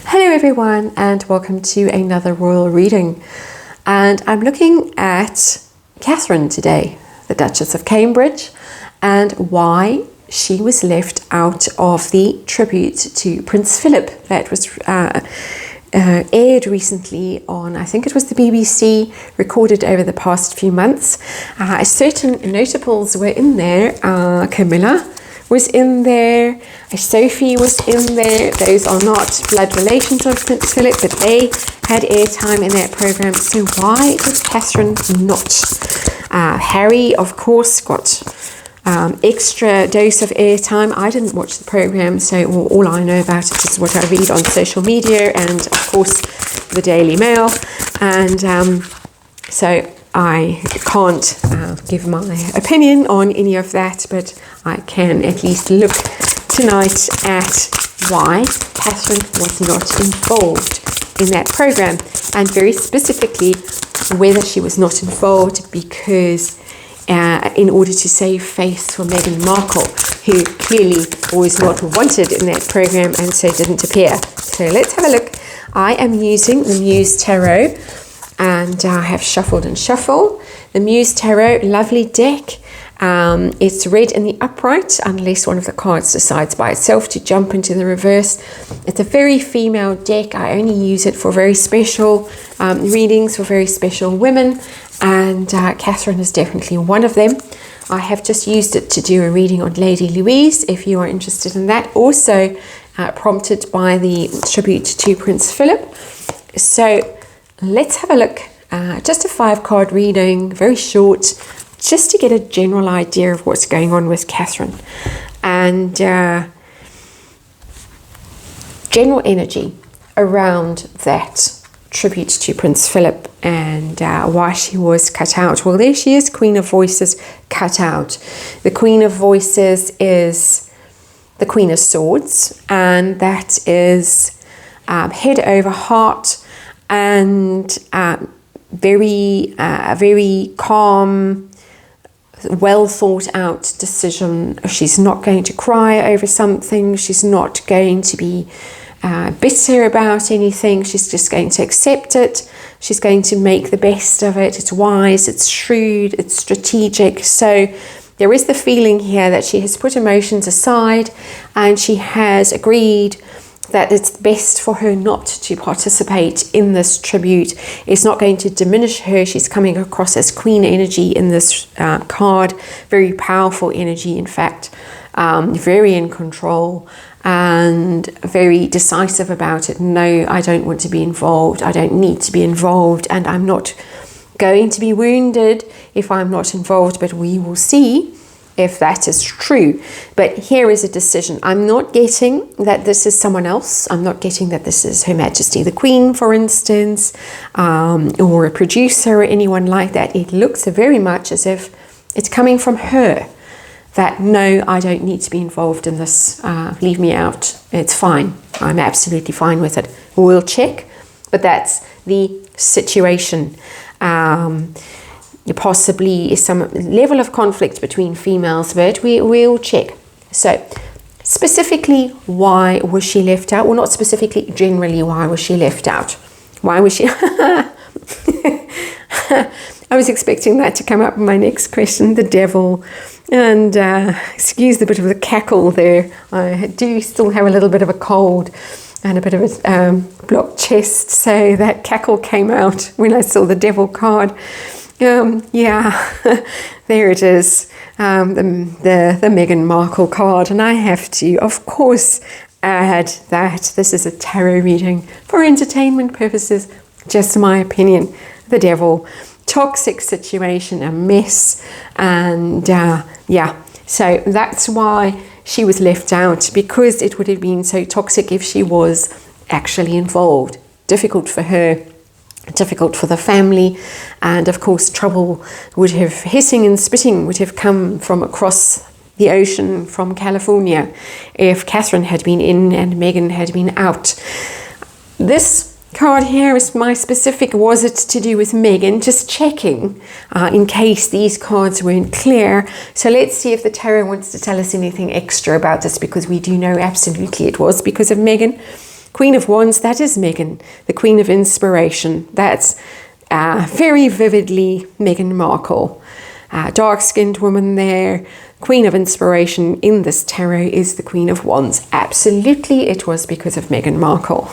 Hello everyone and welcome to another royal reading, and I'm looking at Catherine today, the Duchess of Cambridge, and why she was left out of the tribute to Prince Philip that was aired recently on, I think it was the BBC, recorded over the past few months. Certain notables were in there. Camilla was in there, Sophie was in there. Those are not blood relations of Prince Philip, but they had airtime in that program. So why did Catherine not? Harry, of course, got extra dose of airtime. I didn't watch the program, so all I know about it is what I read on social media and, of course, the Daily Mail. And so I can't give my opinion on any of that, but I can at least look tonight at why Catherine was not involved in that program, and very specifically whether she was not involved because in order to save face for Meghan Markle, who clearly was not wanted in that program and so didn't appear. So let's have a look. I am using the Muse Tarot, and I have shuffled and shuffled. The Muse Tarot, lovely deck. It's read in the upright unless one of the cards decides by itself to jump into the reverse. It's a very female deck. I only use it for very special readings for very special women, and Catherine is definitely one of them. I have just used it to do a reading on Lady Louise, if you are interested in that. Also prompted by the tribute to Prince Philip. So let's have a look. Just a 5-card reading, very short, just to get a general idea of what's going on with Catherine. And general energy around that tribute to Prince Philip and why she was cut out. Well, there she is, Queen of Voices, cut out. The Queen of Voices is the Queen of Swords, and that is head over heart and very calm, well thought out decision. She's not going to cry over something. She's not going to be bitter about anything. She's just going to accept it. She's going to make the best of it. It's wise, it's shrewd, it's strategic. So there is the feeling here that she has put emotions aside and she has agreed that it's best for her not to participate in this tribute. It's not going to diminish her. She's coming across as queen energy in this card. Very powerful energy, in fact. Very in control and very decisive about it. No, I don't want to be involved. I don't need to be involved, and I'm not going to be wounded if I'm not involved, but we will see if that is true. But here is a decision. I'm not getting that this is someone else. I'm not getting that this is Her Majesty the Queen, for instance, or a producer or anyone like that. It looks very much as if it's coming from her, that no, I don't need to be involved in this. Leave me out. It's fine. I'm absolutely fine with it. We'll check, but that's the situation. Possibly some level of conflict between females, but we'll check. So specifically, why was she left out? Well, not specifically, generally, why was she left out? Why was she? I was expecting that to come up in my next question, the devil. And excuse the bit of the cackle there. I do still have a little bit of a cold and a bit of a blocked chest, so that cackle came out when I saw the devil card. Yeah, there it is, the Meghan Markle card. And I have to, of course, add that this is a tarot reading for entertainment purposes, just my opinion. The devil, toxic situation, a mess, and yeah, so that's why she was left out, because it would have been so toxic if she was actually involved. Difficult for her, difficult for the family, and of course trouble would have, hissing and spitting would have come from across the ocean from California if Catherine had been in and Meghan had been out. This card here is my specific, was it to do with Meghan? Just checking in case these cards weren't clear. So let's see if the tarot wants to tell us anything extra about this, because we do know absolutely it was because of Meghan. Queen of Wands, that is Meghan, the Queen of Inspiration. That's very vividly Meghan Markle. Dark-skinned woman there. Queen of Inspiration in this tarot is the Queen of Wands. Absolutely, it was because of Meghan Markle.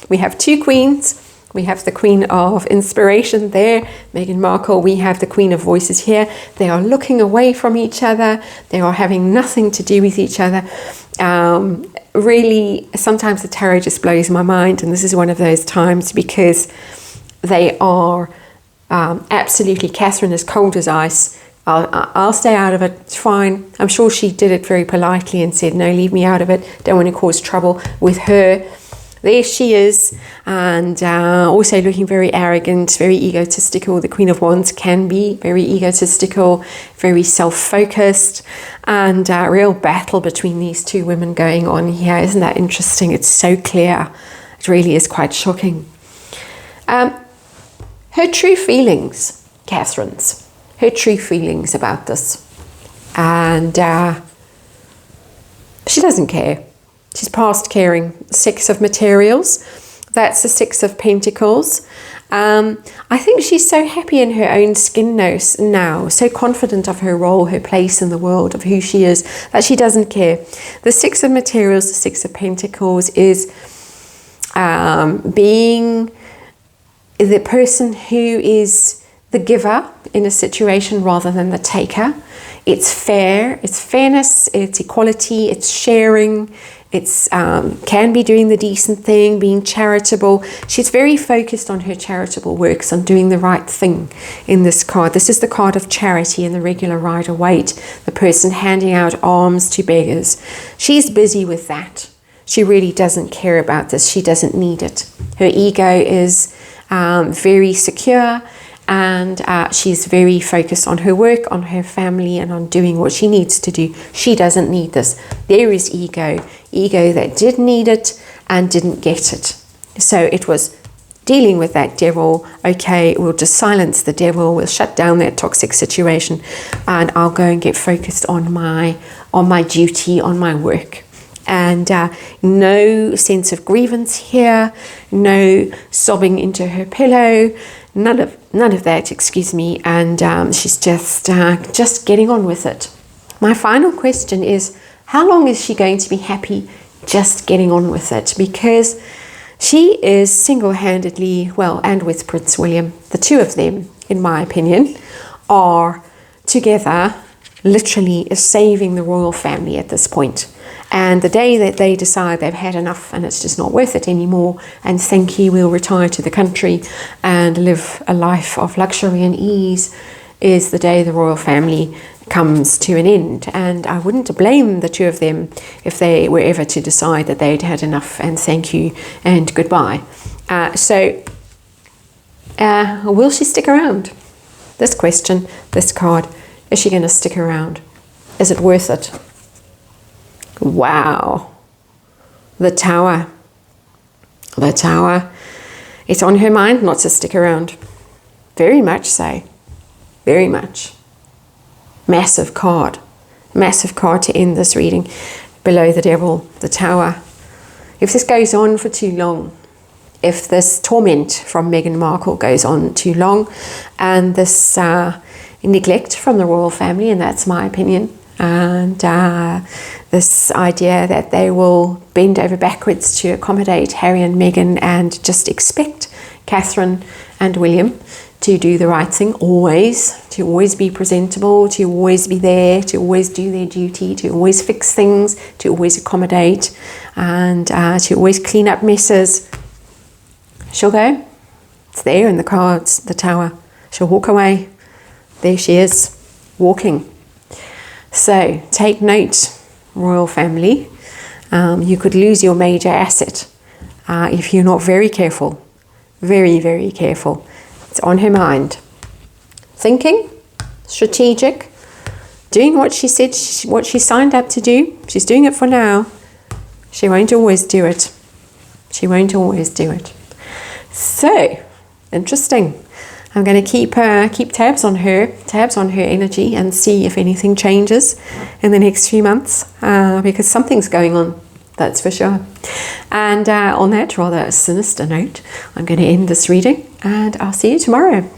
We have two queens. We have the Queen of Inspiration there, Meghan Markle. We have the Queen of Voices here. They are looking away from each other. They are having nothing to do with each other. Really, sometimes the tarot just blows my mind, and this is one of those times because they are absolutely, Catherine is cold as ice. I'll stay out of it, it's fine. I'm sure she did it very politely and said, no, leave me out of it. Don't want to cause trouble with her. There she is, and also looking very arrogant, very egotistical. The Queen of Wands can be very egotistical, very self-focused, and a real battle between these two women going on here. Isn't that interesting? It's so clear. It really is quite shocking. Her true feelings, Catherine's, her true feelings about this. And she doesn't care. She's past caring. Six of Materials. That's the Six of Pentacles. I think she's so happy in her own skin now, so confident of her role, her place in the world, of who she is, that she doesn't care. The Six of Materials, the Six of Pentacles, is being the person who is the giver in a situation rather than the taker. It's fair, it's fairness, it's equality, it's sharing, it's can be doing the decent thing, being charitable. She's very focused on her charitable works, on doing the right thing in this card. This is the card of charity in the regular Rider-Waite, the person handing out alms to beggars. She's busy with that. She really doesn't care about this. She doesn't need it. Her ego is very secure, and she's very focused on her work, on her family, and on doing what she needs to do. She doesn't need this. There is ego that did need it and didn't get it. So it was dealing with that devil. Okay, we'll just silence the devil, we'll shut down that toxic situation, and I'll go and get focused on my duty, on my work. And no sense of grievance here, no sobbing into her pillow, none of that, excuse me. And she's just getting on with it. My final question is, how long is she going to be happy just getting on with it? Because she is single-handedly, well, and with Prince William, the two of them, in my opinion, are together, literally saving the royal family at this point. And the day that they decide they've had enough and it's just not worth it anymore, and thank you, we'll retire to the country and live a life of luxury and ease, is the day the royal family comes to an end. And I wouldn't blame the two of them if they were ever to decide that they'd had enough and thank you and goodbye. Will she stick around? This question, this card, is she going to stick around? Is it worth it? Wow. The Tower. The Tower. It's on her mind not to stick around. Very much so. Very much. Massive card. Massive card to end this reading. Below the Devil, the Tower. If this goes on for too long, if this torment from Meghan Markle goes on too long, and this neglect from the royal family, and that's my opinion, and this idea that they will bend over backwards to accommodate Harry and Meghan and just expect Catherine and William to do the right thing, to always be presentable, to always be there, to always do their duty, to always fix things, to always accommodate, and to always clean up messes. She'll go. It's there in the cards, the Tower. She'll walk away. There she is, walking. So take note, royal family. You could lose your major asset if you're not very careful. Very, very careful. It's on her mind. Thinking, strategic, doing what she said, what she signed up to do. She's doing it for now. She won't always do it. She won't always do it. So, interesting. I'm going to keep tabs on her energy, and see if anything changes in the next few months, because something's going on. that's for sure. And on that rather sinister note, I'm going to end this reading, and I'll see you tomorrow.